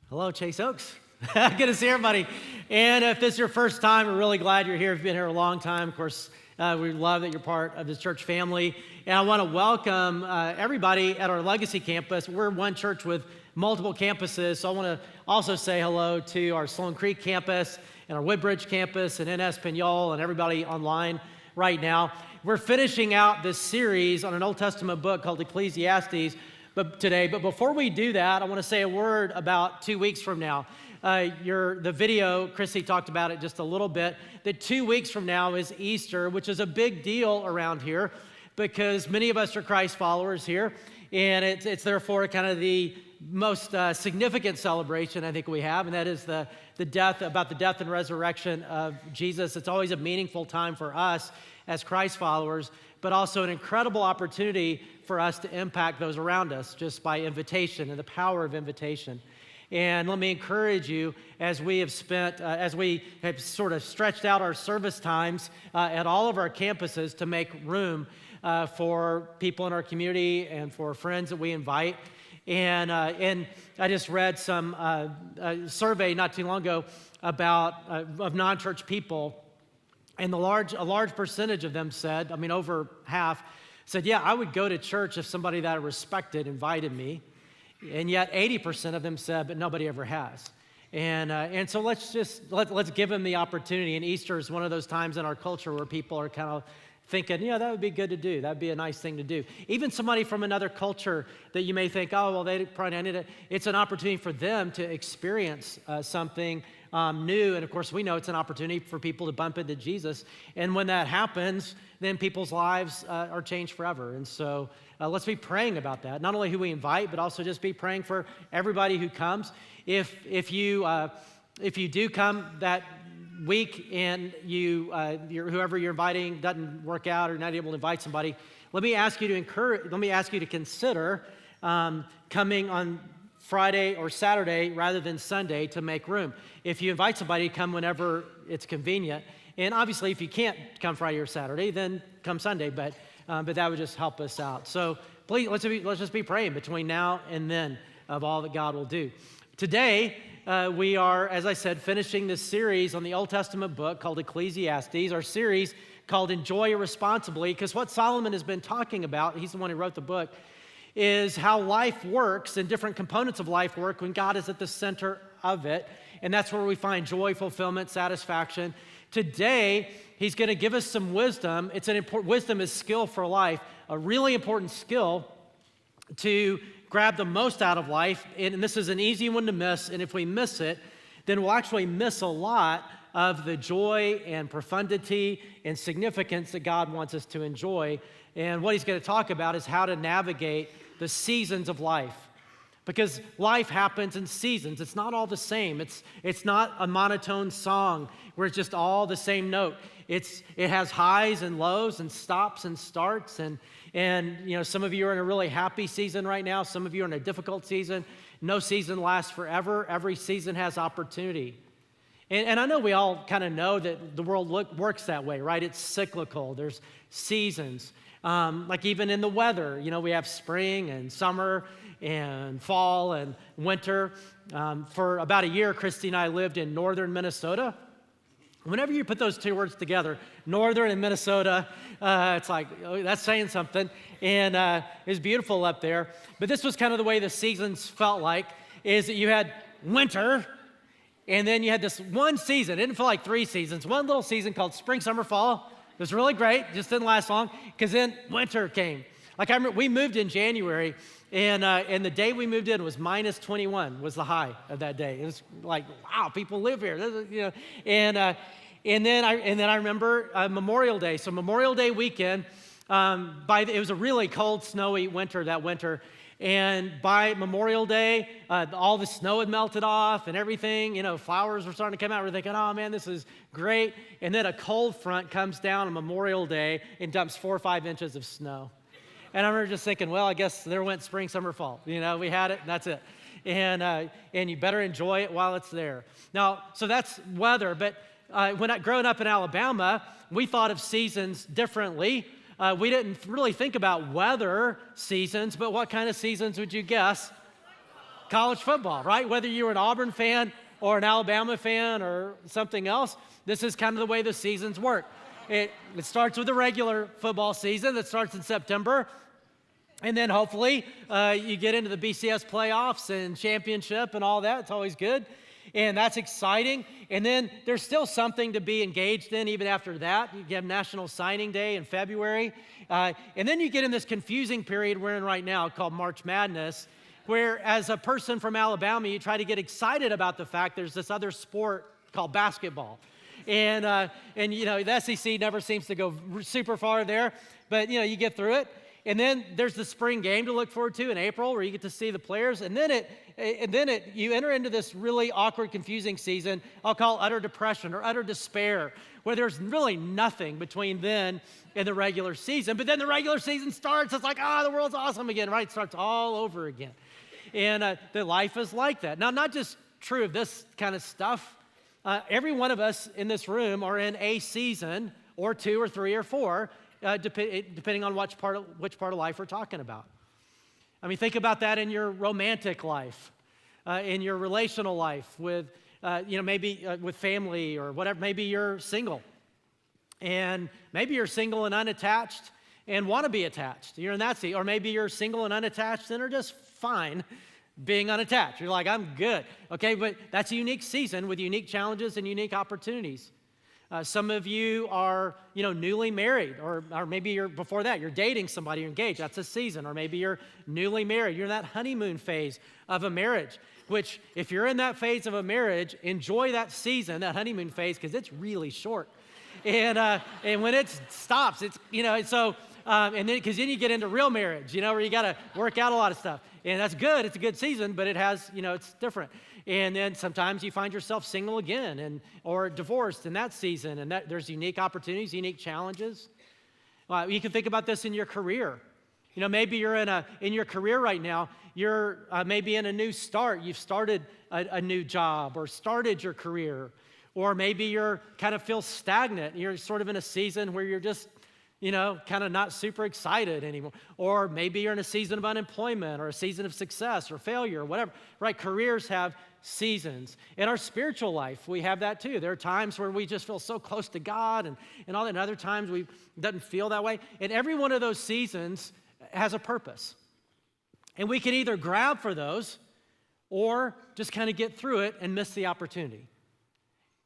Hello, Chase Oaks. Good to see everybody. And if this is your first time, we're really glad you're here. If you've been here a long time, of course, we love that you're part of this church family. And I want to welcome everybody at our Legacy campus. We're one church with multiple campuses, so I want to also say hello to our Sloan Creek campus and our Woodbridge campus and in Espanol and everybody online right now. We're finishing out this series on an Old Testament book called Ecclesiastes today. But before we do that, I want to say a word about 2 weeks from now. The video, Chrissy talked about it just a little bit, that 2 weeks from now is Easter, which is a big deal around here because many of us are Christ followers here, and it's therefore kind of the most significant celebration I think we have, and that is the death and resurrection of Jesus. It's always a meaningful time for us as Christ followers, but also an incredible opportunity for us to impact those around us just by invitation and the power of invitation. And let me encourage you, as we have sort of stretched out our service times at all of our campuses to make room for people in our community and for friends that we invite. And I just read some survey not too long ago of non-church people, and a large percentage of them said, over half, said, yeah, I would go to church if somebody that I respected invited me. And yet 80% of them said, but nobody ever has. And so let's give them the opportunity. And Easter is one of those times in our culture where people are kind of thinking, yeah, that would be good to do. That would be a nice thing to do. Even somebody from another culture that you may think, oh, well, they probably don't need it. It's an opportunity for them to experience something new. And of course, we know it's an opportunity for people to bump into Jesus. And when that happens, then people's lives are changed forever. And so let's be praying about that. Not only who we invite, but also just be praying for everybody who comes. If you do come that week and whoever you're inviting doesn't work out or not able to invite somebody, let me ask you to consider coming on Friday or Saturday rather than Sunday to make room. If you invite somebody, come whenever it's convenient. And obviously, if you can't come Friday or Saturday, then come Sunday. But that would just help us out. So please, let's just be praying between now and then of all that God will do. Today, we are, as I said, finishing this series on the Old Testament book called Ecclesiastes, our series called Enjoy Responsibly, because what Solomon has been talking about, he's the one who wrote the book, is how life works and different components of life work when God is at the center of it. And that's where we find joy, fulfillment, satisfaction. Today, he's going to give us some wisdom. Wisdom is skill for life, a really important skill to grab the most out of life. And this is an easy one to miss. And if we miss it, then we'll actually miss a lot of the joy and profundity and significance that God wants us to enjoy. And what he's going to talk about is how to navigate the seasons of life. Because life happens in seasons. It's not all the same. It's not a monotone song where it's just all the same note. It has highs and lows and stops and starts. And some of you are in a really happy season right now. Some of you are in a difficult season. No season lasts forever. Every season has opportunity. And I know we all kind of know that the world works that way, right? It's cyclical. There's seasons. Like even in the weather, we have spring and summer and fall and winter. For about a year, Christy and I lived in northern Minnesota. Whenever you put those two words together, northern and Minnesota, it's like, oh, that's saying something. And it was beautiful up there. But this was kind of the way the seasons felt like, is that you had winter, and then you had this one season. It didn't feel like 3 seasons. One little season called spring, summer, fall. It was really great. Just didn't last long because then winter came. Like I remember we moved in January, and the day we moved in was minus 21 was the high of that day. It was like, wow, people live here. And then I remember Memorial Day. So Memorial Day weekend, it was a really cold, snowy winter that winter. And by Memorial Day, all the snow had melted off and everything, flowers were starting to come out. We're thinking, oh man, this is great. And then a cold front comes down on Memorial Day and dumps 4 or 5 inches of snow. And I remember just thinking, well, I guess there went spring, summer, fall. We had it and that's it. And you better enjoy it while it's there. Now, so that's weather. But growing up in Alabama, we thought of seasons differently. We didn't really think about weather seasons, but what kind of seasons would you guess? college football, right? Whether you're an Auburn fan or an Alabama fan or something else, this is kind of the way the seasons work. It starts with the regular football season that starts in September, and then hopefully you get into the BCS playoffs and championship and all that. It's always good, and that's exciting. And then there's still something to be engaged in even after that. You have National Signing Day in February, and then you get in this confusing period we're in right now called March Madness, where as a person from Alabama, you try to get excited about the fact there's this other sport called basketball. And you know, the SEC never seems to go super far there, but you know, you get through it. And then there's the spring game to look forward to in April where you get to see the players. And then you enter into this really awkward, confusing season I'll call utter depression or utter despair, where there's really nothing between then and the regular season. But then the regular season starts. It's like, the world's awesome again, right? It starts all over again. And the life is like that. Now, not just true of this kind of stuff. Every one of us in this room are in a season or two or three or four, depending on which part of life we're talking about. I mean, think about that in your romantic life, in your relational life with, maybe with family or whatever. Maybe you're single, and maybe you're single and unattached and want to be attached. You're in that seat. Or maybe you're single and unattached and are just fine being unattached. You're like, I'm good. Okay, but that's a unique season with unique challenges and unique opportunities. Some of you are, newly married, or maybe you're before that, you're dating somebody, you're engaged. That's a season. Or maybe you're newly married. You're in that honeymoon phase of a marriage, which if you're in that phase of a marriage, enjoy that season, that honeymoon phase, because it's really short. And when it stops, it's, so, and then, because then you get into real marriage, where you got to work out a lot of stuff. And that's good. It's a good season, but it has, it's different. And then sometimes you find yourself single again or divorced in that season. And there's unique opportunities, unique challenges. You can think about this in your career. Maybe you're in your career right now. You're maybe in a new start. You've started a new job or started your career. Or maybe you're kind of feel stagnant. You're sort of in a season where you're just kind of not super excited anymore. Or maybe you're in a season of unemployment or a season of success or failure or whatever, right? Careers have seasons. In our spiritual life, we have that too. There are times where we just feel so close to God and all that, and other times it doesn't feel that way. And every one of those seasons has a purpose. And we can either grab for those or just kind of get through it and miss the opportunity.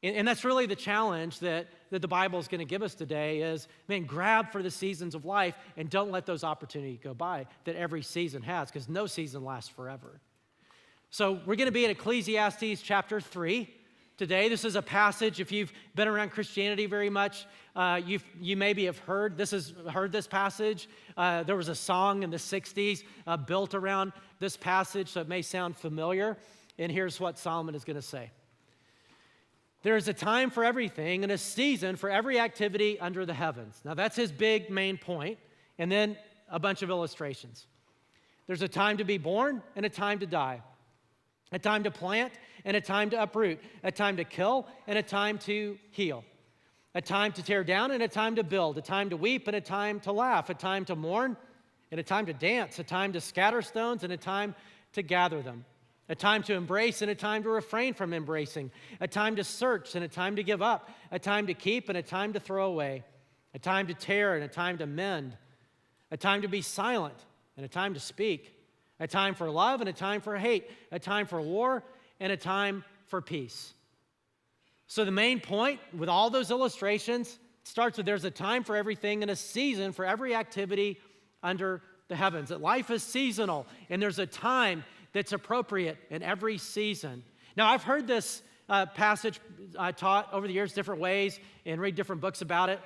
And that's really the challenge that the Bible is going to give us today is, grab for the seasons of life and don't let those opportunities go by that every season has, because no season lasts forever. So we're going to be in Ecclesiastes chapter 3 today. This is a passage, if you've been around Christianity very much, you maybe have heard this passage. There was a song in the 60s built around this passage, so it may sound familiar. And here's what Solomon is going to say. There is a time for everything and a season for every activity under the heavens. Now, that's his big main point, and then a bunch of illustrations. There's a time to be born and a time to die, a time to plant and a time to uproot, a time to kill and a time to heal, a time to tear down and a time to build, a time to weep and a time to laugh, a time to mourn and a time to dance, a time to scatter stones and a time to gather them, a time to embrace and a time to refrain from embracing, a time to search and a time to give up, a time to keep and a time to throw away, a time to tear and a time to mend, a time to be silent and a time to speak, a time for love and a time for hate, a time for war and a time for peace. So the main point with all those illustrations starts with there's a time for everything and a season for every activity under the heavens. That life is seasonal and there's a time that's appropriate in every season. Now, I've heard this passage taught over the years different ways and read different books about it.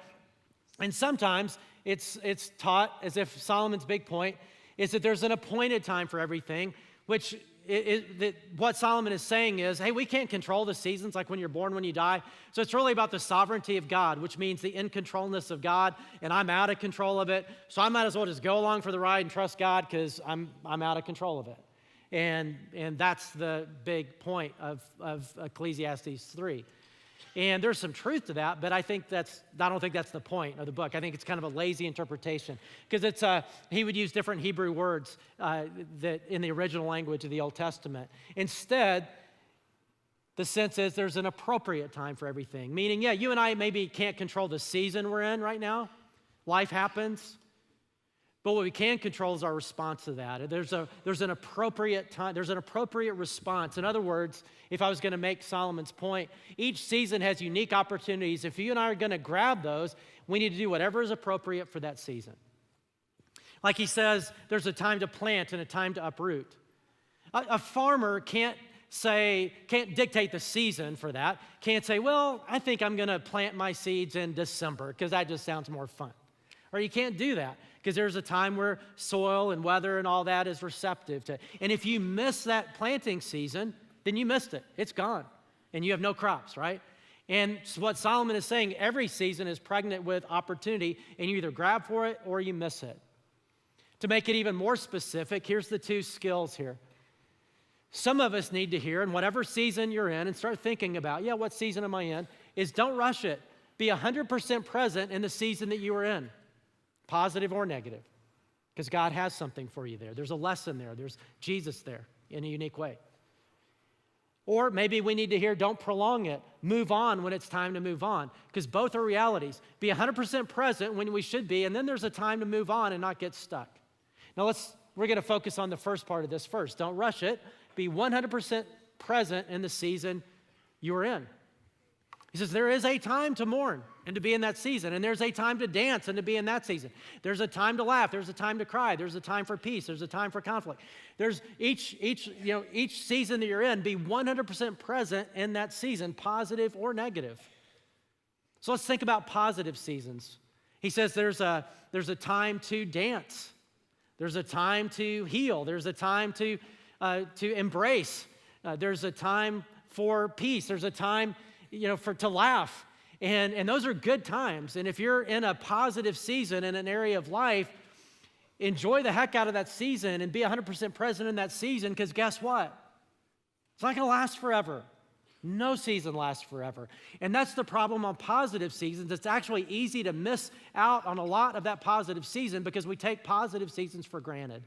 And sometimes it's taught as if Solomon's big point is that there's an appointed time for everything, which that what Solomon is saying is, hey, we can't control the seasons like when you're born, when you die. So it's really about the sovereignty of God, which means the in-controlness of God, and I'm out of control of it. So I might as well just go along for the ride and trust God because I'm out of control of it. And that's the big point of Ecclesiastes 3. And there's some truth to that, but I don't think that's the point of the book. I think it's kind of a lazy interpretation because he would use different Hebrew words that in the original language of the Old Testament. Instead, the sense is there's an appropriate time for everything, meaning, yeah, you and I maybe can't control the season we're in right now. Life happens. But what we can control is our response to that. There's an appropriate time, there's an appropriate response. In other words, if I was going to make Solomon's point, each season has unique opportunities. If you and I are going to grab those, we need to do whatever is appropriate for that season. Like he says, there's a time to plant and a time to uproot. A farmer can't dictate the season for that. Can't say, well, I think I'm going to plant my seeds in December because that just sounds more fun. Or you can't do that because there's a time where soil and weather and all that is receptive to. And if you miss that planting season, then you missed it. It's gone. And you have no crops, right? And what Solomon is saying, every season is pregnant with opportunity, and you either grab for it or you miss it. To make it even more specific, here's the two skills here. Some of us need to hear, in whatever season you're in, and start thinking about, what season am I in, is don't rush it. Be 100% present in the season that you are in. Positive or negative, because God has something for you there. There's a lesson there. There's Jesus there in a unique way. Or maybe we need to hear, don't prolong it. Move on when it's time to move on, because both are realities. Be 100% present when we should be, and then there's a time to move on and not get stuck. Now we're going to focus on the first part of this first. Don't rush it. Be 100% present in the season you're in. He says there is a time to mourn and to be in that season, and there's a time to dance and to be in that season. There's a time to laugh. There's a time to cry. There's a time for peace. There's a time for conflict. There's each season that you're in, be 100% present in that season, positive or negative. So let's think about positive seasons. He says there's a time to dance. There's a time to heal. There's a time to embrace. There's a time for peace. There's a time to laugh. And those are good times. And if you're in a positive season in an area of life, enjoy the heck out of that season and be 100% present in that season, because guess what? It's not going to last forever. No season lasts forever. And that's the problem on positive seasons. It's actually easy to miss out on a lot of that positive season because we take positive seasons for granted.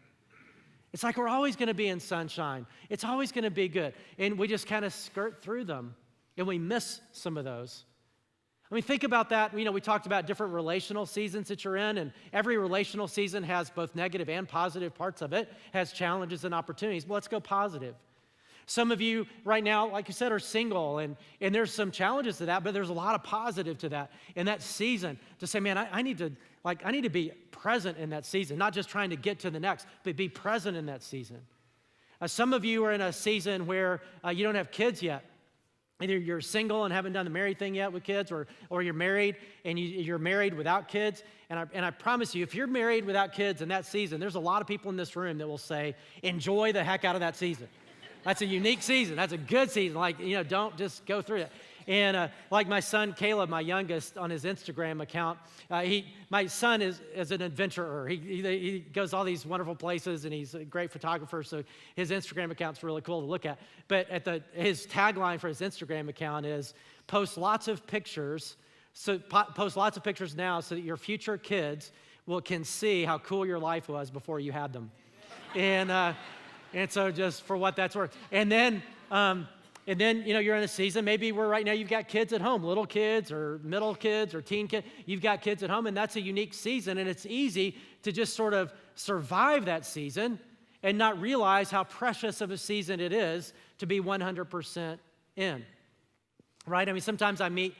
It's like we're always going to be in sunshine. It's always going to be good. And we just kind of skirt through them. And we miss some of those. I mean, think about that. We talked about different relational seasons that you're in, and every relational season has both negative and positive parts of it, has challenges and opportunities. Well, let's go positive. Some of you right now, like you said, are single, and there's some challenges to that, but there's a lot of positive to that. In that season, to say, man, I need to be present in that season, not just trying to get to the next, but be present in that season. Some of you are in a season where you don't have kids yet. Either you're single and haven't done the married thing yet with kids, or you're married and you're married without kids. And I promise you, if you're married without kids in that season, there's a lot of people in this room that will say, enjoy the heck out of that season. That's a unique season. That's a good season. Don't just go through it. And like my son, Caleb, my youngest, on his Instagram account, my son is an adventurer. He goes all these wonderful places, and he's a great photographer, so his Instagram account's really cool to look at. But his tagline for his Instagram account is, post lots of pictures now so that your future kids can see how cool your life was before you had them. And so just for what that's worth. And then, you're in a season, maybe where right now you've got kids at home, little kids or middle kids or teen kids. You've got kids at home, and that's a unique season, and it's easy to just sort of survive that season and not realize how precious of a season it is to be 100% in, right? I mean, sometimes I meet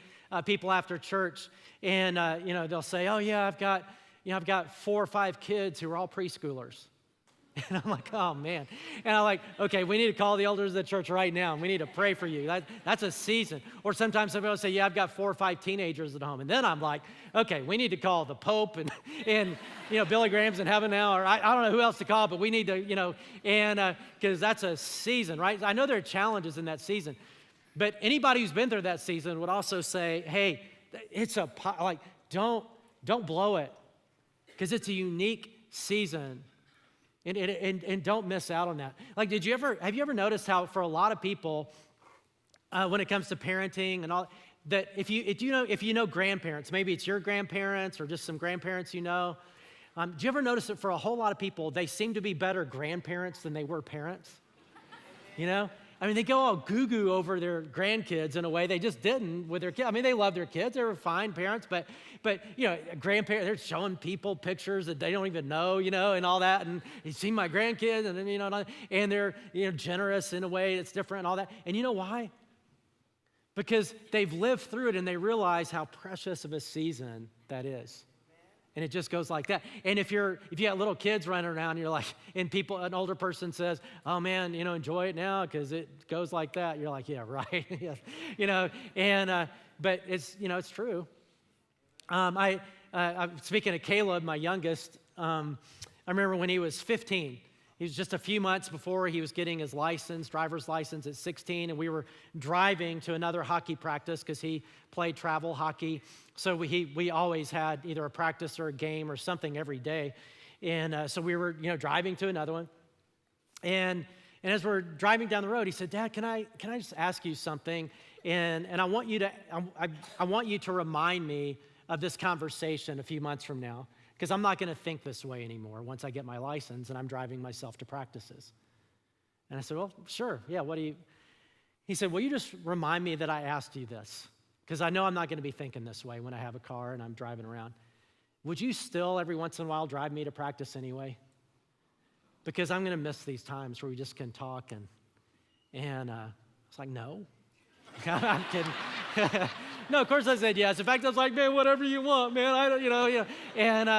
people after church, and, they'll say, oh, yeah, I've got 4 or 5 kids who are all preschoolers. And I'm like, oh, man. And I'm like, okay, we need to call the elders of the church right now, and we need to pray for you. That's a season. Or sometimes somebody will say, yeah, I've got 4 or 5 teenagers at home. And then I'm like, okay, we need to call the Pope and Billy Graham's in heaven now, or I don't know who else to call, but we need to, because that's a season, right? I know there are challenges in that season, but anybody who's been through that season would also say, hey, don't blow it, because it's a unique season. And don't miss out on that. Like, have you ever noticed how for a lot of people, when it comes to parenting and all, that if you know grandparents, maybe it's your grandparents or just some grandparents you know, do you ever notice that for a whole lot of people, they seem to be better grandparents than they were parents? You know? I mean, they go all goo-goo over their grandkids in a way they just didn't with their kids. I mean, they love their kids. They were fine parents, but you know, grandparents, they're showing people pictures that they don't even know, you know, and all that. And you see my grandkids, and then, you know, and they're, you know, generous in a way that's different and all that. And you know why? Because they've lived through it and they realize how precious of a season that is. And it just goes like that. And if you got little kids running around, you're like, and an older person says, "Oh man, you know, enjoy it now because it goes like that." You're like, "Yeah, right." Yeah. You know, and but it's, you know, it's true. I'm speaking of Caleb, my youngest. I remember when he was 15. He was just a few months before he was getting his driver's license at 16, and we were driving to another hockey practice because he played travel hockey. So we always had either a practice or a game or something every day. And so we were, you know, driving to another one. And as we're driving down the road, he said, "Dad, can I just ask you something? And I want you to remind me of this conversation a few months from now, because I'm not going to think this way anymore once I get my license and I'm driving myself to practices." And I said, "Well, sure, yeah, He said, "Will you just remind me that I asked you this? Because I know I'm not going to be thinking this way when I have a car and I'm driving around. Would you still every once in a while drive me to practice anyway? Because I'm going to miss these times where we just can talk." And I was like, "No." I'm kidding. No, of course I said yes. In fact, I was like, "Man, whatever you want, man." I don't, you know. And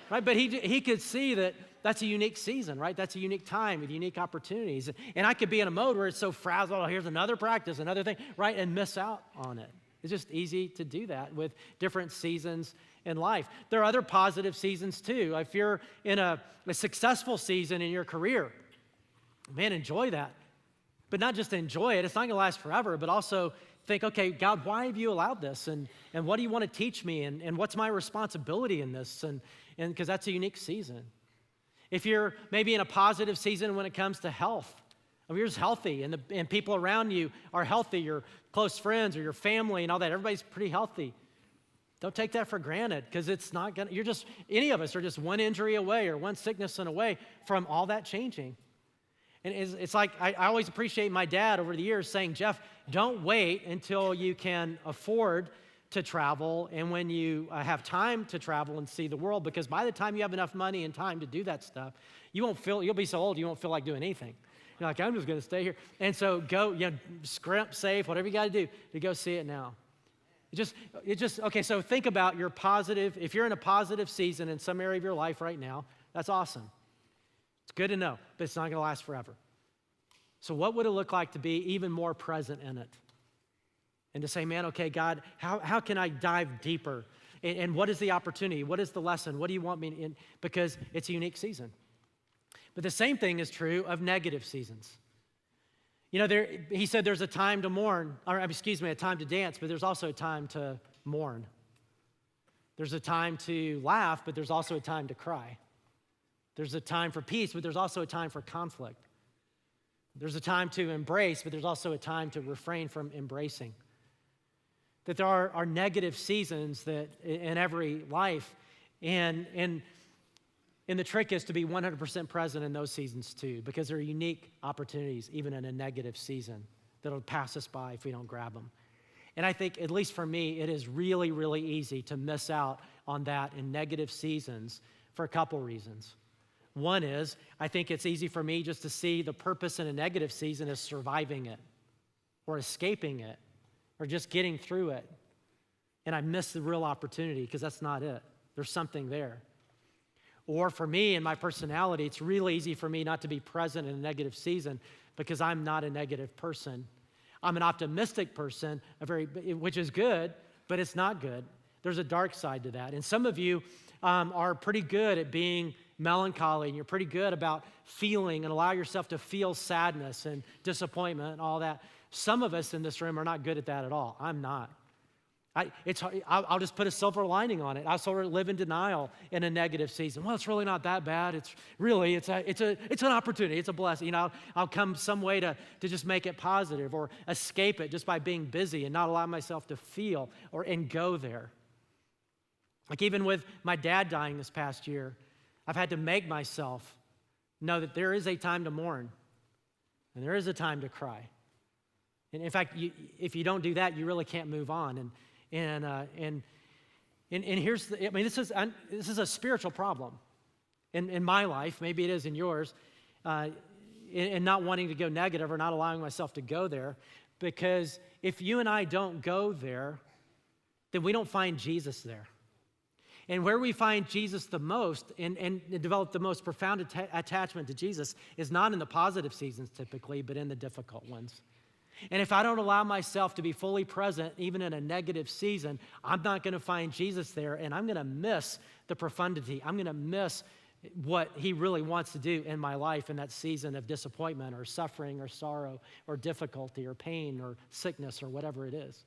right, but he could see that that's a unique season, right? That's a unique time with unique opportunities. And I could be in a mode where it's so frazzled. "Oh, here's another practice, another thing," right? And miss out on it. It's just easy to do that with different seasons in life. There are other positive seasons too. If you're in a successful season in your career, man, enjoy that. But not just enjoy it. It's not going to last forever, but also think, "Okay, God, why have you allowed this? And what do you want to teach me? And what's my responsibility in this?" And because that's a unique season. If you're maybe in a positive season when it comes to health, if you're just healthy and people around you are healthy, your close friends or your family and all that, everybody's pretty healthy. Don't take that for granted, because it's not going to, any of us are just one injury away or one sickness away from all that changing. And it's like, I always appreciate my dad over the years saying, "Jeff, don't wait until you can afford to travel and when you have time to travel and see the world, because by the time you have enough money and time to do that stuff, you'll be so old you won't feel like doing anything. You're like, I'm just going to stay here." And so go, scrimp, save, whatever you got to do to go see it now. Okay, so think about your positive. If you're in a positive season in some area of your life right now, that's awesome. It's good to know, but it's not going to last forever. So what would it look like to be even more present in it? And to say, "Man, okay, God, how can I dive deeper? And what is the opportunity? What is the lesson? What do you want me in?" Because it's a unique season. But the same thing is true of negative seasons. You know, he said there's a time to mourn, or excuse me, a time to dance, but there's also a time to mourn. There's a time to laugh, but there's also a time to cry. There's a time for peace, but there's also a time for conflict. There's a time to embrace, but there's also a time to refrain from embracing. That there are negative seasons that in every life, and the trick is to be 100% present in those seasons too, because there are unique opportunities even in a negative season that'll pass us by if we don't grab them. And I think, at least for me, it is really, really easy to miss out on that in negative seasons for a couple reasons. One is, I think it's easy for me just to see the purpose in a negative season as surviving it or escaping it or just getting through it. And I miss the real opportunity because that's not it. There's something there. Or for me and my personality, it's really easy for me not to be present in a negative season because I'm not a negative person. I'm an optimistic person, which is good, but it's not good. There's a dark side to that. And some of you are pretty good at being melancholy, and you're pretty good about feeling and allow yourself to feel sadness and disappointment and all that. Some of us in this room are not good at that at all. I'm not. I'll just put a silver lining on it. I sort of live in denial in a negative season. Well, it's really not that bad. It's an opportunity. It's a blessing. I'll come some way to just make it positive or escape it just by being busy and not allow myself to feel and go there. Like even with my dad dying this past year, I've had to make myself know that there is a time to mourn and there is a time to cry. And in fact, if you don't do that, you really can't move on. And here's this is a spiritual problem in my life. Maybe it is in yours, in not wanting to go negative or not allowing myself to go there. Because if you and I don't go there, then we don't find Jesus there. And where we find Jesus the most and develop the most profound attachment to Jesus is not in the positive seasons typically, but in the difficult ones. And if I don't allow myself to be fully present, even in a negative season, I'm not going to find Jesus there, and I'm going to miss the profundity. I'm going to miss what he really wants to do in my life in that season of disappointment or suffering or sorrow or difficulty or pain or sickness or whatever it is.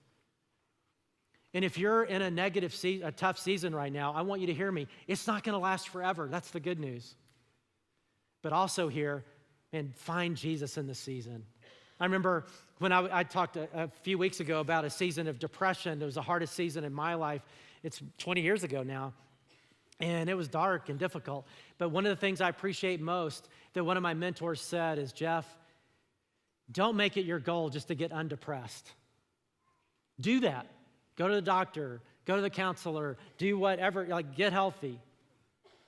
And if you're in a tough season right now, I want you to hear me. It's not going to last forever. That's the good news. But also here, and find Jesus in the season. I remember when I talked a few weeks ago about a season of depression. It was the hardest season in my life. It's 20 years ago now. And it was dark and difficult. But one of the things I appreciate most that one of my mentors said is, Jeff, don't make it your goal just to get undepressed. Do that. Go to the doctor, go to the counselor, do whatever, get healthy.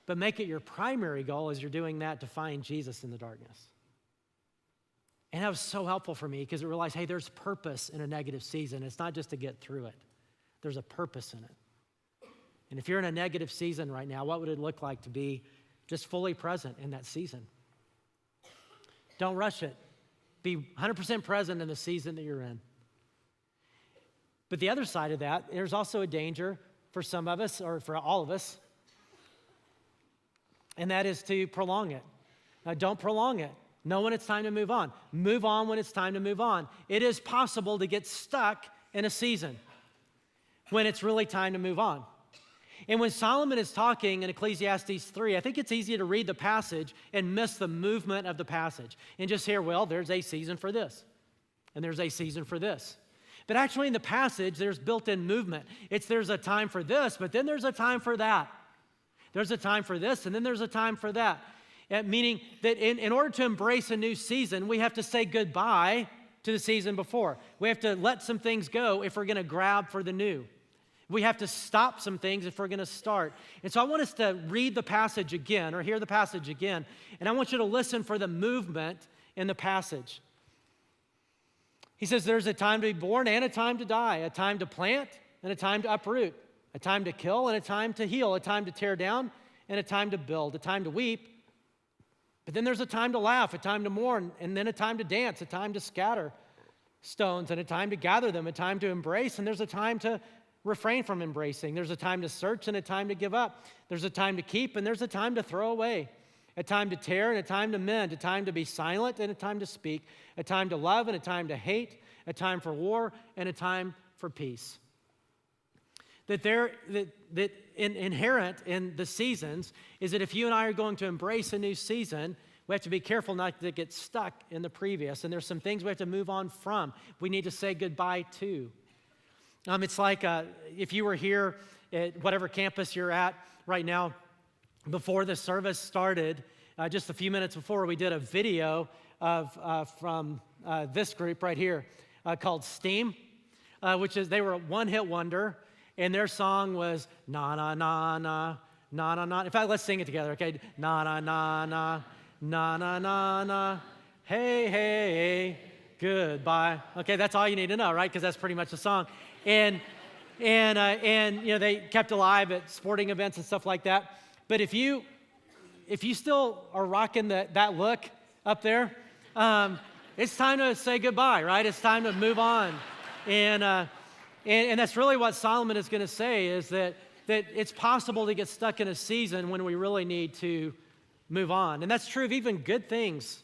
But make it your primary goal as you're doing that to find Jesus in the darkness. And that was so helpful for me because I realized, hey, there's purpose in a negative season. It's not just to get through it. There's a purpose in it. And if you're in a negative season right now, what would it look like to be just fully present in that season? Don't rush it. Be 100% present in the season that you're in. But the other side of that, there's also a danger for some of us, or for all of us, and that is to prolong it. Now, don't prolong it. Know when it's time to move on. Move on when it's time to move on. It is possible to get stuck in a season when it's really time to move on. And when Solomon is talking in Ecclesiastes 3, I think it's easy to read the passage and miss the movement of the passage and just hear, well, there's a season for this, and there's a season for this. But actually in the passage, there's built-in movement. There's a time for this, but then there's a time for that. There's a time for this, and then there's a time for that. Meaning that in order to embrace a new season, we have to say goodbye to the season before. We have to let some things go if we're going to grab for the new. We have to stop some things if we're going to start. And so I want us to read the passage again, or hear the passage again, and I want you to listen for the movement in the passage. He says there's a time to be born and a time to die, a time to plant and a time to uproot, a time to kill and a time to heal, a time to tear down and a time to build, a time to weep. But then there's a time to laugh, a time to mourn, and then a time to dance, a time to scatter stones, and a time to gather them, a time to embrace, and there's a time to refrain from embracing. There's a time to search and a time to give up. There's a time to keep and there's a time to throw away. A time to tear and a time to mend. A time to be silent and a time to speak. A time to love and a time to hate. A time for war and a time for peace. That inherent in the seasons is that if you and I are going to embrace a new season, we have to be careful not to get stuck in the previous. And there's some things we have to move on from. We need to say goodbye to. It's like if you were here at whatever campus you're at right now, before the service started, just a few minutes before, we did a video from this group right here called Steam, which is, they were a one-hit wonder, and their song was na na na na na na na. In fact, let's sing it together, okay? Na na na na na na na na. Hey hey, goodbye. Okay, that's all you need to know, right? Because that's pretty much the song. And they kept alive at sporting events and stuff like that. But if you still are rocking that look up there, it's time to say goodbye, right? It's time to move on. And that's really what Solomon is going to say, is that it's possible to get stuck in a season when we really need to move on. And that's true of even good things.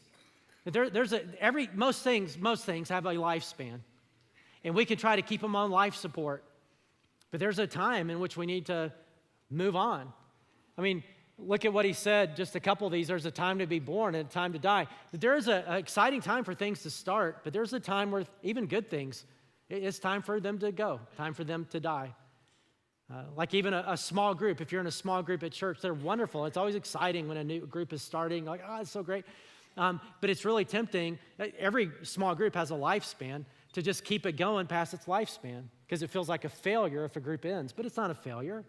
Most things have a lifespan. And we can try to keep them on life support. But there's a time in which we need to move on. I mean, look at what he said, just a couple of these. There's a time to be born and a time to die. There's an exciting time for things to start, but there's a time where even good things, it's time for them to go, time for them to die. Like even a small group, if you're in a small group at church, they're wonderful. It's always exciting when a new group is starting, like, oh, it's so great. But it's really tempting. Every small group has a lifespan to just keep it going past its lifespan because it feels like a failure if a group ends, but it's not a failure.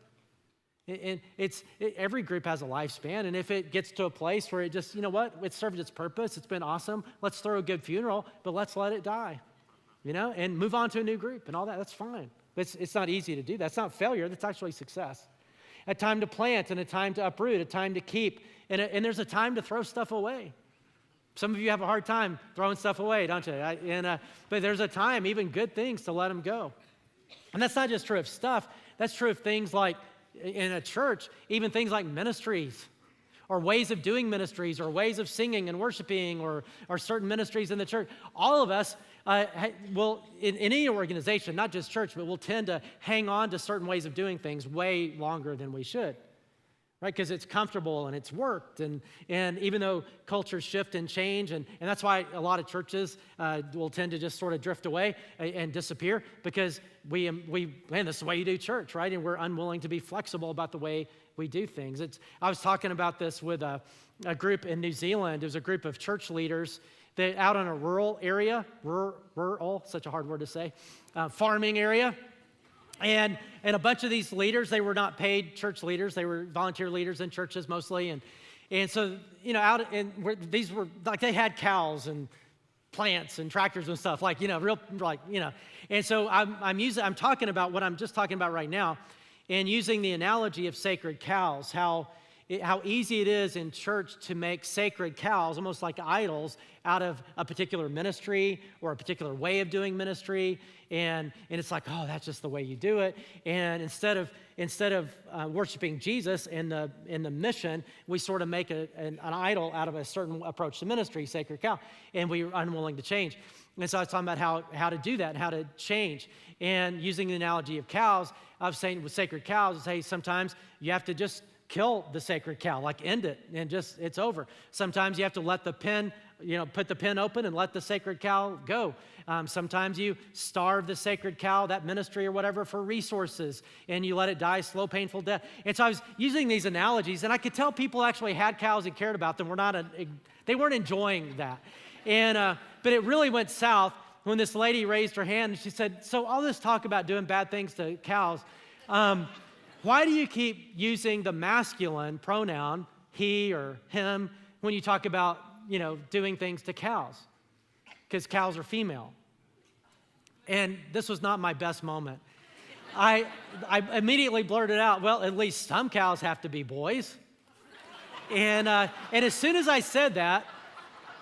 Every group has a lifespan, and if it gets to a place where it just, you know what, it served its purpose, it's been awesome, let's throw a good funeral, but let's let it die, and move on to a new group and all that, that's fine. But it's not easy to do that. It's not failure, that's actually success. A time to plant and a time to uproot, a time to keep, and there's a time to throw stuff away. Some of you have a hard time throwing stuff away, don't you? But there's a time, even good things, to let them go. And that's not just true of stuff. That's true of things like in a church, even things like ministries or ways of doing ministries or ways of singing and worshiping or certain ministries in the church. All of us will, in any organization, not just church, but will tend to hang on to certain ways of doing things way longer than we should. Right, because it's comfortable and it's worked, and even though cultures shift and change, and that's why a lot of churches will tend to just sort of drift away and disappear, because man, this is the way you do church, right? And we're unwilling to be flexible about the way we do things. I was talking about this with a group in New Zealand. It was a group of church leaders that out in a rural area, rural, such a hard word to say, farming area. And a bunch of these leaders, they were not paid church leaders. They were volunteer leaders in churches mostly. And so, these were, like, they had cows and plants and tractors and stuff, And so I'm talking about what I'm just talking about right now, and using the analogy of sacred cows, how easy it is in church to make sacred cows, almost like idols, out of a particular ministry or a particular way of doing ministry, and it's like, oh, that's just the way you do it. And instead of worshiping Jesus in the mission, we sort of make an idol out of a certain approach to ministry, sacred cow, and we're unwilling to change. And so I was talking about how to do that and how to change. And using the analogy of cows, I was saying with sacred cows, hey, sometimes you have to just kill the sacred cow, like end it, and just, it's over. Sometimes you have to let the pen, put the pen open and let the sacred cow go. Sometimes you starve the sacred cow, that ministry or whatever, for resources, and you let it die slow, painful death. And so I was using these analogies, and I could tell people actually had cows and cared about them. They weren't enjoying that. And but it really went south when this lady raised her hand and she said, so all this talk about doing bad things to cows, why do you keep using the masculine pronoun, he or him, when you talk about, doing things to cows? Because cows are female. And this was not my best moment. I immediately blurted out, well, at least some cows have to be boys. And as soon as I said that,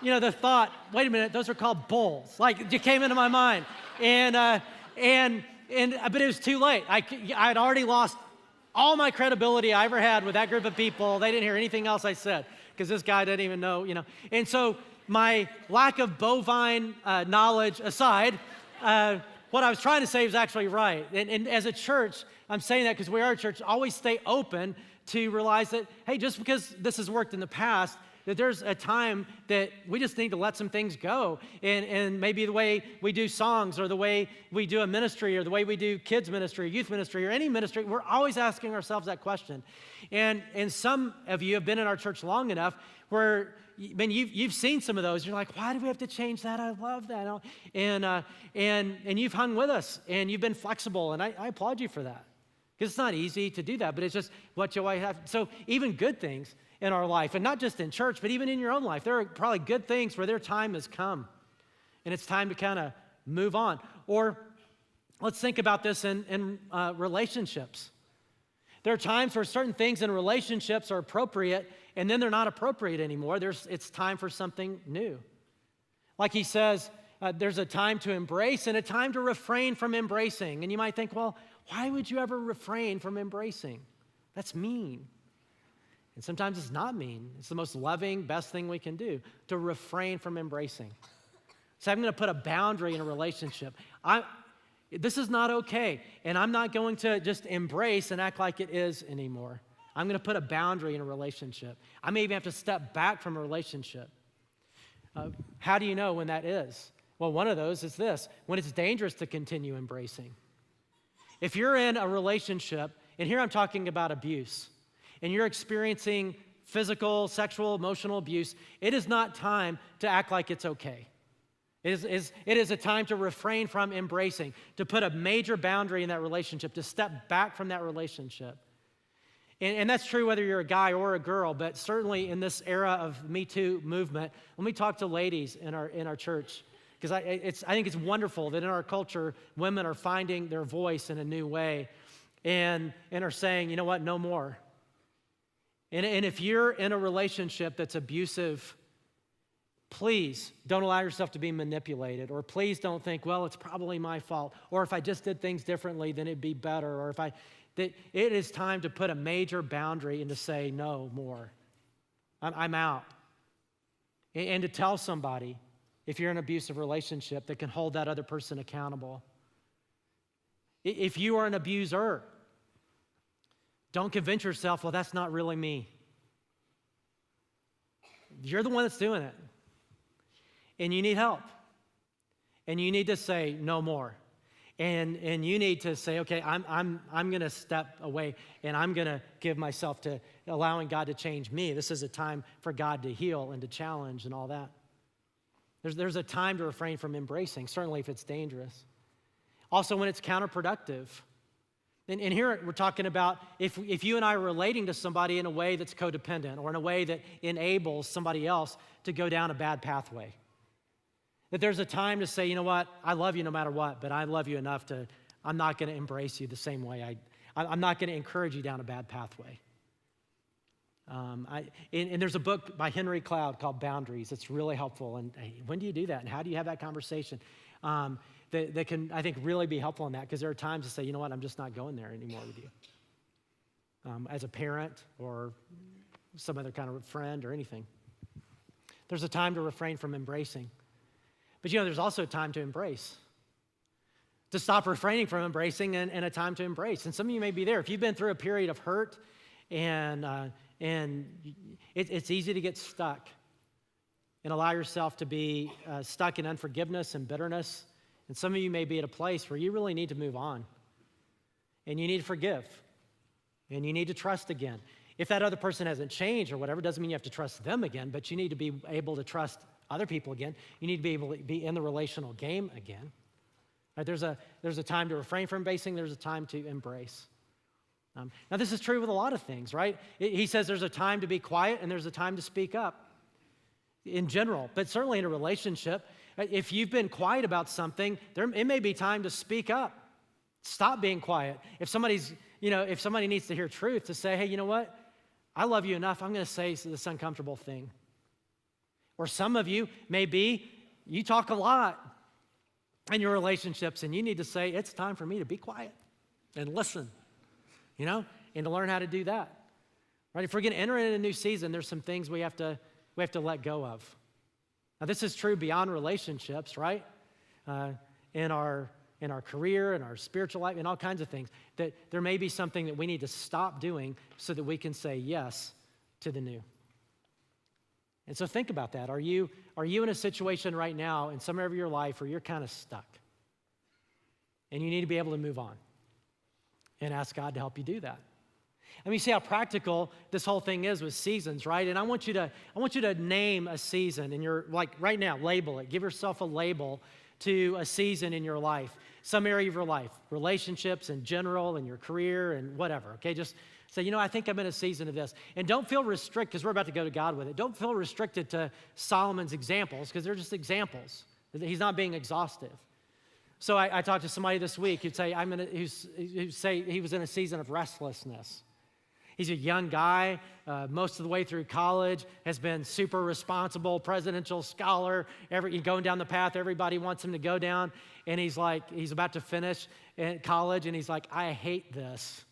the thought, wait a minute, those are called bulls. Like, it came into my mind. But it was too late. I'd already lost all my credibility I ever had with that group of people. They didn't hear anything else I said because this guy didn't even know, And so my lack of bovine knowledge aside, what I was trying to say was actually right. And as a church, I'm saying that because we are a church, always stay open to realize that, hey, just because this has worked in the past, that there's a time that we just need to let some things go. And maybe the way we do songs or the way we do a ministry or the way we do kids ministry, youth ministry, or any ministry, we're always asking ourselves that question. And some of you have been in our church long enough where you've seen some of those. You're like, why do we have to change that? I love that. And you've hung with us and you've been flexible, and I applaud you for that. Because it's not easy to do that, but it's just what you have. So even good things in our life, and not just in church, but even in your own life, there are probably good things where their time has come, and it's time to kind of move on. Or let's think about this in relationships. There are times where certain things in relationships are appropriate, and then they're not appropriate anymore. It's time for something new. Like he says, there's a time to embrace and a time to refrain from embracing. And you might think, well, why would you ever refrain from embracing? That's mean. And sometimes it's not mean. It's the most loving, best thing we can do, to refrain from embracing. So I'm going to put a boundary in a relationship. This is not okay, and I'm not going to just embrace and act like it is anymore. I'm going to put a boundary in a relationship. I may even have to step back from a relationship. How do you know when that is? Well, one of those is this: when it's dangerous to continue embracing. If you're in a relationship, and here I'm talking about abuse, and you're experiencing physical, sexual, emotional abuse, it is not time to act like it's okay. It is a time to refrain from embracing, to put a major boundary in that relationship, to step back from that relationship. And that's true whether you're a guy or a girl, but certainly in this era of Me Too movement, let me talk to ladies in our church, because I think it's wonderful that in our culture, women are finding their voice in a new way and are saying, you know what, no more. And if you're in a relationship that's abusive, please don't allow yourself to be manipulated, or please don't think, well, it's probably my fault, or if I just did things differently, then it'd be better, or that it is time to put a major boundary and to say no more. I'm out. And to tell somebody, if you're in an abusive relationship, that can hold that other person accountable. If you are an abuser, don't convince yourself, well, that's not really me. You're the one that's doing it. And you need help. And you need to say no more. And you need to say, okay, I'm going to step away, and I'm going to give myself to allowing God to change me. This is a time for God to heal and to challenge and all that. There's a time to refrain from embracing, certainly if it's dangerous. Also, when it's counterproductive. And here we're talking about if you and I are relating to somebody in a way that's codependent, or in a way that enables somebody else to go down a bad pathway. That there's a time to say, you know what, I love you no matter what, but I love you enough I'm not going to embrace you the same way. I'm not going to encourage you down a bad pathway. And there's a book by Henry Cloud called Boundaries. It's really helpful. And hey, when do you do that? And how do you have that conversation? That can, I think, really be helpful in that, because there are times to say, you know what, I'm just not going there anymore with you. As a parent or some other kind of friend or anything. There's a time to refrain from embracing. But there's also a time to embrace. To stop refraining from embracing and a time to embrace. And some of you may be there. If you've been through a period of hurt and it's easy to get stuck and allow yourself to be stuck in unforgiveness and bitterness. And some of you may be at a place where you really need to move on. And you need to forgive. And you need to trust again. If that other person hasn't changed or whatever, doesn't mean you have to trust them again, but you need to be able to trust other people again. You need to be able to be in the relational game again. Right? There's a time to refrain from embracing. There's a time to embrace. Now, this is true with a lot of things, right? He says there's a time to be quiet and there's a time to speak up in general, but certainly in a relationship. If you've been quiet about something, it may be time to speak up. Stop being quiet. If somebody needs to hear truth, to say, hey, you know what? I love you enough. I'm going to say this uncomfortable thing. Or some of you, maybe you talk a lot in your relationships and you need to say, it's time for me to be quiet and listen, and to learn how to do that. Right? If we're going to enter in a new season, there's some things we have to let go of. Now, this is true beyond relationships, right? In our career, in our spiritual life, in all kinds of things, that there may be something that we need to stop doing so that we can say yes to the new. And so think about that. Are you in a situation right now in some area of your life where you're kind of stuck? And you need to be able to move on and ask God to help you do that. Let me see how practical this whole thing is with seasons, right? And I want you to name a season in your, like right now, label it. Give yourself a label to a season in your life, some area of your life, relationships in general, and your career and whatever, okay? Just say, I think I'm in a season of this. And don't feel restricted, because we're about to go to God with it. Don't feel restricted to Solomon's examples, because they're just examples. He's not being exhaustive. So I talked to somebody this week who'd say, who'd say he was in a season of restlessness. He's a young guy, most of the way through college, has been super responsible, presidential scholar, going down the path everybody wants him to go down. And he's about to finish college, and he's like, I hate this.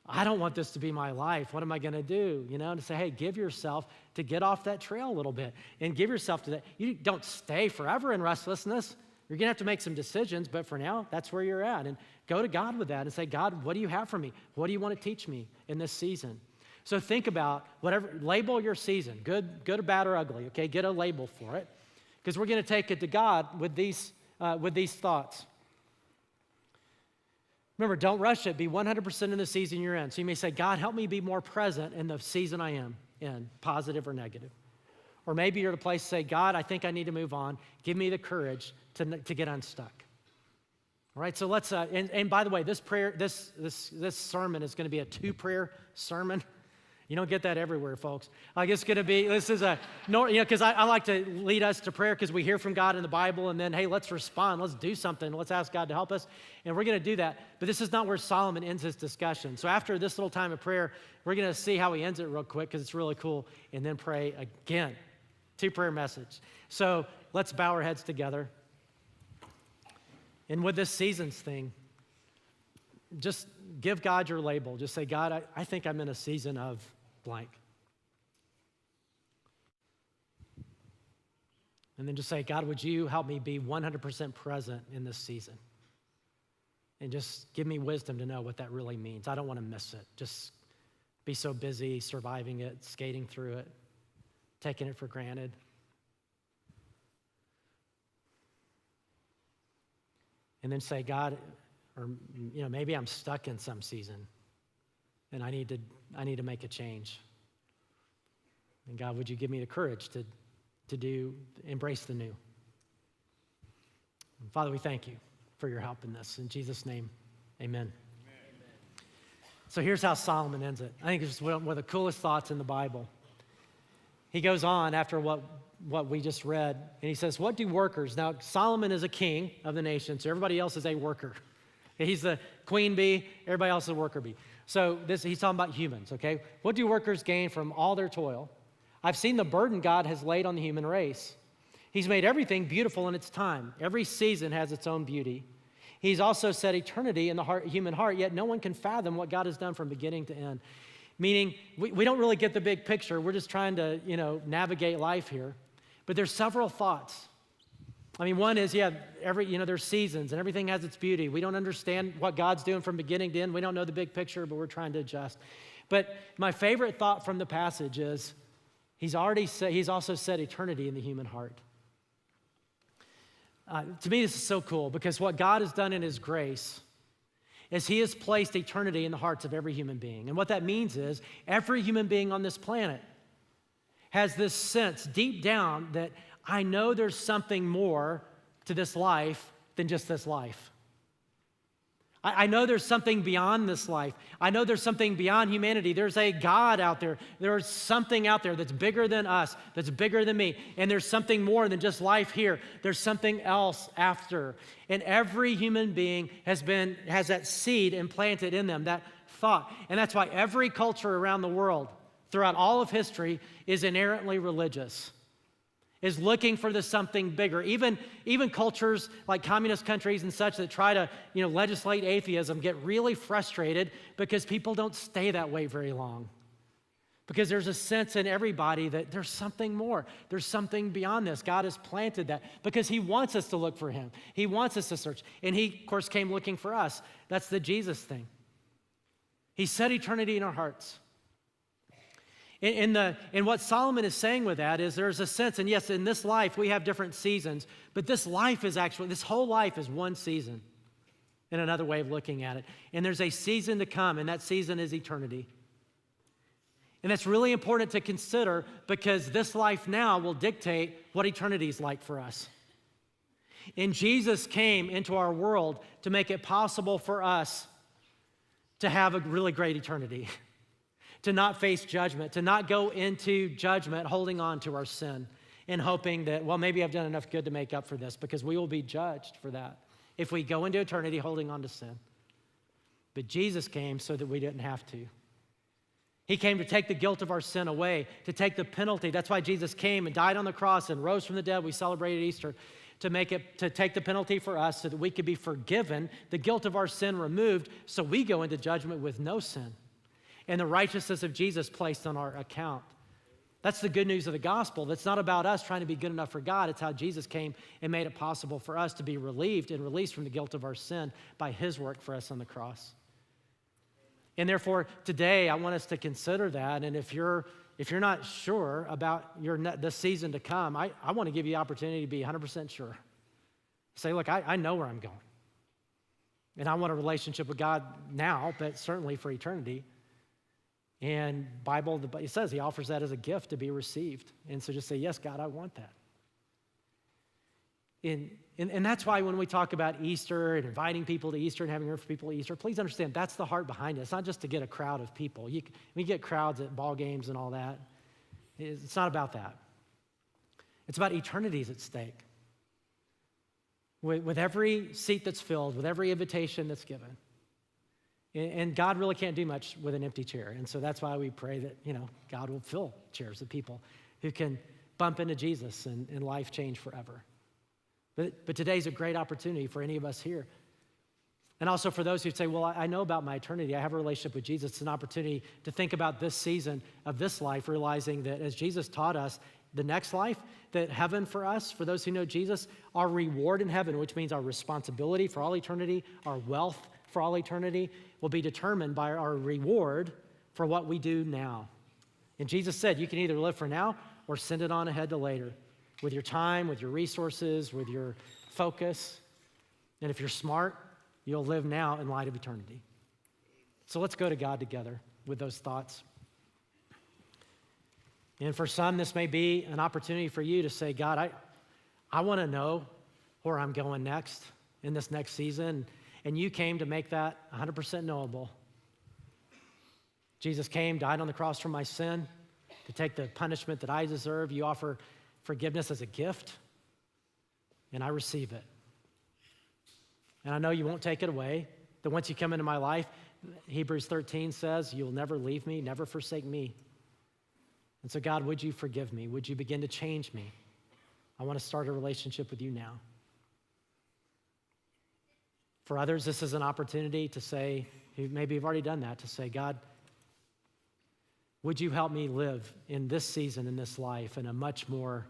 I don't want this to be my life. What am I going to do? To say, hey, give yourself to get off that trail a little bit and give yourself to that. You don't stay forever in restlessness. You're going to have to make some decisions, but for now, that's where you're at. And go to God with that and say, God, what do you have for me? What do you want to teach me in this season? So think about whatever, label your season, good or bad or ugly, okay? Get a label for it, because we're going to take it to God with these thoughts. Remember, don't rush it. Be 100% in the season you're in. So you may say, God, help me be more present in the season I am in, positive or negative. Or maybe you're at a place to say, God, I think I need to move on. Give me the courage to get unstuck. All right, so let's, and by the way, this sermon is going to be a 2-prayer sermon. You don't get that everywhere, folks. Like it's going to be, this is because I like to lead us to prayer because we hear from God in the Bible, and then, hey, let's respond. Let's do something. Let's ask God to help us, and we're going to do that. But this is not where Solomon ends his discussion. So after this little time of prayer, we're going to see how he ends it real quick because it's really cool, and then pray again. 2-prayer message. So let's bow our heads together. And with this seasons thing, just give God your label. Just say, God, I think I'm in a season of blank. And then just say, God, would you help me be 100% present in this season? And just give me wisdom to know what that really means. I don't want to miss it. Just be so busy surviving it, skating through it, taking it for granted. And then say, God, or maybe I'm stuck in some season and I need to make a change. And God, would you give me the courage to embrace the new? And Father, we thank you for your help in this. In Jesus' name, amen. So here's how Solomon ends it. I think it's one of the coolest thoughts in the Bible. He goes on after what we just read, and he says, what do workers? Now, Solomon is a king of the nation, so everybody else is a worker. He's the queen bee, everybody else is a worker bee. So he's talking about humans, okay? What do workers gain from all their toil? I've seen the burden God has laid on the human race. He's made everything beautiful in its time. Every season has its own beauty. He's also set eternity in the human heart, yet no one can fathom what God has done from beginning to end. Meaning, we don't really get the big picture. We're just trying to, navigate life here. But there's several thoughts. I mean, one is, there's seasons and everything has its beauty. We don't understand what God's doing from beginning to end. We don't know the big picture, but we're trying to adjust. But my favorite thought from the passage is, he's also set eternity in the human heart. To me, this is so cool because what God has done in his grace is he has placed eternity in the hearts of every human being. And what that means is every human being on this planet has this sense deep down that I know there's something more to this life than just this life. I know there's something beyond this life. I know there's something beyond humanity. There's a God out there. There's something out there that's bigger than us, that's bigger than me. And there's something more than just life here. There's something else after. And every human being has that seed implanted in them, that thought. And that's why every culture around the world, throughout all of history, is inherently religious, is looking for the something bigger. Even cultures like communist countries and such that try to legislate atheism get really frustrated because people don't stay that way very long. Because there's a sense in everybody that there's something more. There's something beyond this. God has planted that because he wants us to look for him. He wants us to search. And he, of course, came looking for us. That's the Jesus thing. He set eternity in our hearts. And what Solomon is saying with that is there's a sense, and yes, in this life we have different seasons, but this whole life is one season in another way of looking at it. And there's a season to come, and that season is eternity. And that's really important to consider because this life now will dictate what eternity is like for us. And Jesus came into our world to make it possible for us to have a really great eternity. To not face judgment, to not go into judgment holding on to our sin and hoping that, well, maybe I've done enough good to make up for this, because we will be judged for that if we go into eternity holding on to sin. But Jesus came so that we didn't have to. He came to take the guilt of our sin away, to take the penalty. That's why Jesus came and died on the cross and rose from the dead. We celebrated Easter to take the penalty for us so that we could be forgiven, the guilt of our sin removed, so we go into judgment with no sin. And the righteousness of Jesus placed on our account. That's the good news of the gospel. That's not about us trying to be good enough for God. It's how Jesus came and made it possible for us to be relieved and released from the guilt of our sin by his work for us on the cross. And therefore, today, I want us to consider that. And if you're not sure about the season to come, I want to give you the opportunity to be 100% sure. Say, look, I know where I'm going. And I want a relationship with God now, but certainly for eternity. And it says he offers that as a gift to be received. And so just say, yes, God, I want that. And that's why when we talk about Easter and inviting people to Easter and having room for people at Easter, please understand that's the heart behind it. It's not just to get a crowd of people. We get crowds at ball games and all that. It's not about that. It's about eternities at stake. With every seat that's filled, with every invitation that's given. And God really can't do much with an empty chair. And so that's why we pray that, God will fill chairs of people who can bump into Jesus and life change forever. But today's a great opportunity for any of us here. And also for those who say, well, I know about my eternity. I have a relationship with Jesus. It's an opportunity to think about this season of this life, realizing that as Jesus taught us, the next life, that heaven for us, for those who know Jesus, our reward in heaven, which means our responsibility for all eternity, our wealth for all eternity, will be determined by our reward for what we do now. And Jesus said, you can either live for now or send it on ahead to later with your time, with your resources, with your focus. And if you're smart, you'll live now in light of eternity. So let's go to God together with those thoughts. And for some, this may be an opportunity for you to say, God, I want to know where I'm going next in this next season. And you came to make that 100% knowable. Jesus came, died on the cross for my sin, to take the punishment that I deserve. You offer forgiveness as a gift, and I receive it. And I know you won't take it away, that once you come into my life, Hebrews 13 says, you'll never leave me, never forsake me. And so God, would you forgive me? Would you begin to change me? I want to start a relationship with you now. For others, this is an opportunity to say, who maybe have already done that, to say, God, would you help me live in this season, in this life, in a much more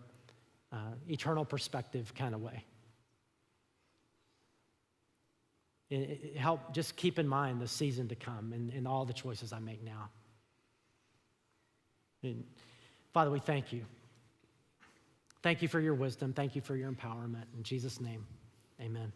eternal perspective kind of way? Help just keep in mind the season to come and all the choices I make now. And Father, we thank you. Thank you for your wisdom. Thank you for your empowerment. In Jesus' name, amen.